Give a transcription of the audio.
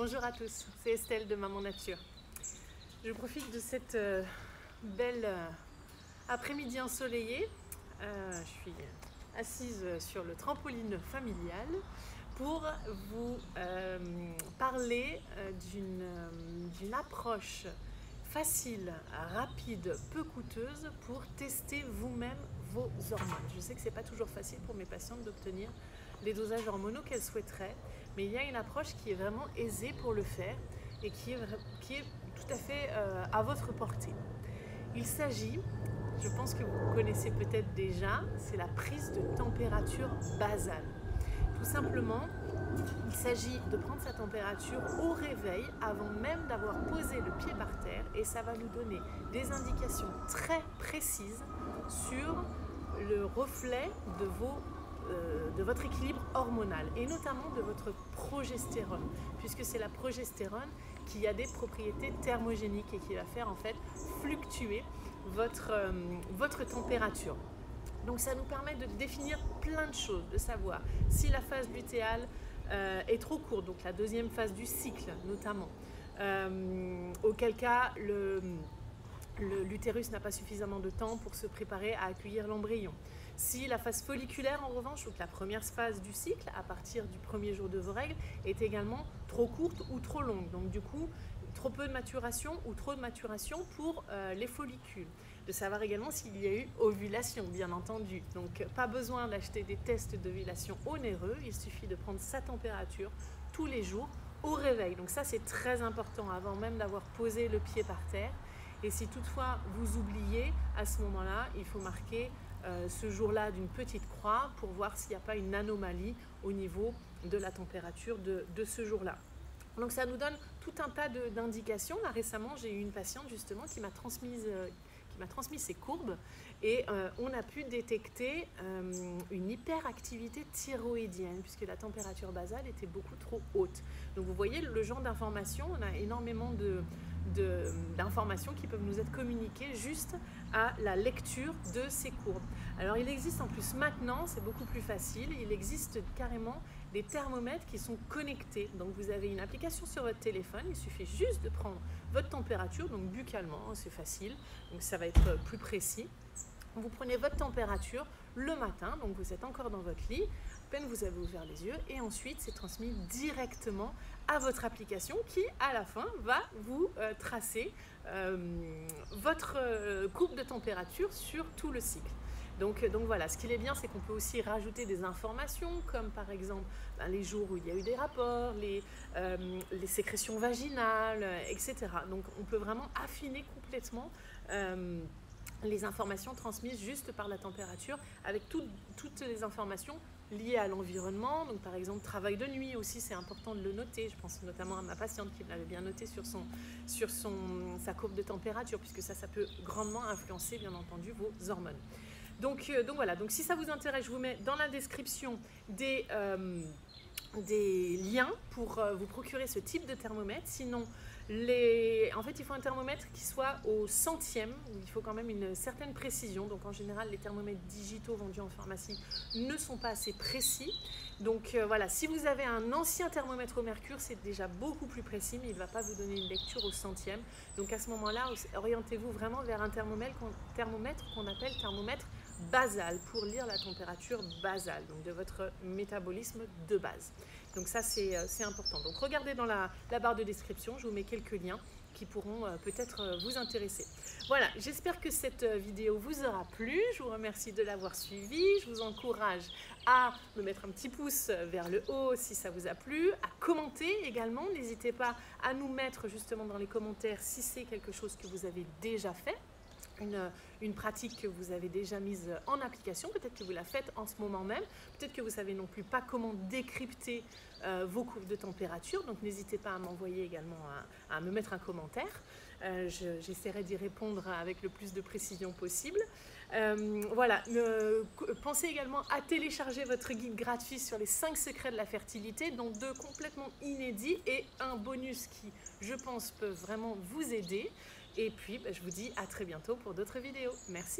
Bonjour à tous, c'est Estelle de Maman Nature. Je profite de cette belle après-midi ensoleillée. Je suis assise sur le trampoline familial pour vous parler d'une approche facile, rapide, peu coûteuse pour tester vous-même vos hormones. Je sais que ce n'est pas toujours facile pour mes patientes d'obtenir les dosages hormonaux qu'elles souhaiteraient, mais il y a une approche qui est vraiment aisée pour le faire et qui est tout à fait à votre portée. Il s'agit, je pense que vous connaissez peut-être déjà, c'est la prise de température basale. Tout simplement, il s'agit de prendre sa température au réveil avant même d'avoir posé le pied par terre et ça va nous donner des indications très précises sur le reflet de votre équilibre hormonal et notamment de votre progestérone, puisque c'est la progestérone qui a des propriétés thermogéniques et qui va faire en fait fluctuer votre température. Donc ça nous permet de définir plein de choses, de savoir si la phase lutéale est trop courte, donc la deuxième phase du cycle notamment, auquel cas l'utérus n'a pas suffisamment de temps pour se préparer à accueillir l'embryon. Si la phase folliculaire en revanche, donc la première phase du cycle à partir du premier jour de vos règles, est également trop courte ou trop longue, donc du coup trop peu de maturation ou trop de maturation pour les follicules. De savoir également s'il y a eu ovulation, bien entendu. Donc pas besoin d'acheter des tests d'ovulation onéreux, il suffit de prendre sa température tous les jours au réveil. Donc ça c'est très important avant même d'avoir posé le pied par terre. Et si toutefois vous oubliez, à ce moment-là, il faut marquer ce jour-là d'une petite croix pour voir s'il n'y a pas une anomalie au niveau de la température de ce jour-là. Donc ça nous donne tout un tas d'indications. Là récemment, j'ai eu une patiente justement qui m'a transmis ses courbes et on a pu détecter une hyperactivité thyroïdienne puisque la température basale était beaucoup trop haute. Donc vous voyez le genre d'informations, on a énormément d'informations qui peuvent nous être communiquées juste à la lecture de ces courbes. Alors il existe en plus maintenant, c'est beaucoup plus facile, il existe carrément des thermomètres qui sont connectés. Donc vous avez une application sur votre téléphone, il suffit juste de prendre votre température, donc buccalement, c'est facile, donc ça va être plus précis. Vous prenez votre température le matin, donc vous êtes encore dans votre lit, à peine vous avez ouvert les yeux et ensuite c'est transmis directement à votre application qui à la fin va vous tracer votre courbe de température sur tout le cycle. Donc voilà, ce qui est bien, c'est qu'on peut aussi rajouter des informations comme par exemple les jours où il y a eu des rapports, les sécrétions vaginales, etc. Donc on peut vraiment affiner complètement les informations transmises juste par la température avec toutes les informations liées à l'environnement. Donc par exemple travail de nuit aussi, c'est important de le noter. Je pense notamment à ma patiente qui l'avait bien noté sur sa courbe de température puisque ça peut grandement influencer bien entendu vos hormones. Donc voilà, donc si ça vous intéresse, je vous mets dans la description des liens pour vous procurer ce type de thermomètre. Sinon, en fait, il faut un thermomètre qui soit au centième. Il faut quand même une certaine précision. Donc en général, les thermomètres digitaux vendus en pharmacie ne sont pas assez précis. Donc voilà, si vous avez un ancien thermomètre au mercure, c'est déjà beaucoup plus précis, mais il ne va pas vous donner une lecture au centième. Donc à ce moment-là, orientez-vous vraiment vers un thermomètre qu'on appelle thermomètre basal pour lire la température basale, donc de votre métabolisme de base. Donc ça c'est important. Donc regardez dans la barre de description, je vous mets quelques liens qui pourront peut-être vous intéresser. Voilà, j'espère que cette vidéo vous aura plu. Je vous remercie de l'avoir suivi. Je vous encourage à me mettre un petit pouce vers le haut si ça vous a plu, à commenter également. N'hésitez pas à nous mettre justement dans les commentaires si c'est quelque chose que vous avez déjà fait. Une pratique que vous avez déjà mise en application, peut-être que vous la faites en ce moment même, peut-être que vous ne savez non plus pas comment décrypter vos courbes de température, donc n'hésitez pas à m'envoyer également, à me mettre un commentaire. J'essaierai d'y répondre avec le plus de précision possible. Voilà, pensez également à télécharger votre guide gratuit sur les 5 secrets de la fertilité, dont 2 complètement inédits et un bonus qui, je pense, peut vraiment vous aider. Et puis, je vous dis à très bientôt pour d'autres vidéos. Merci.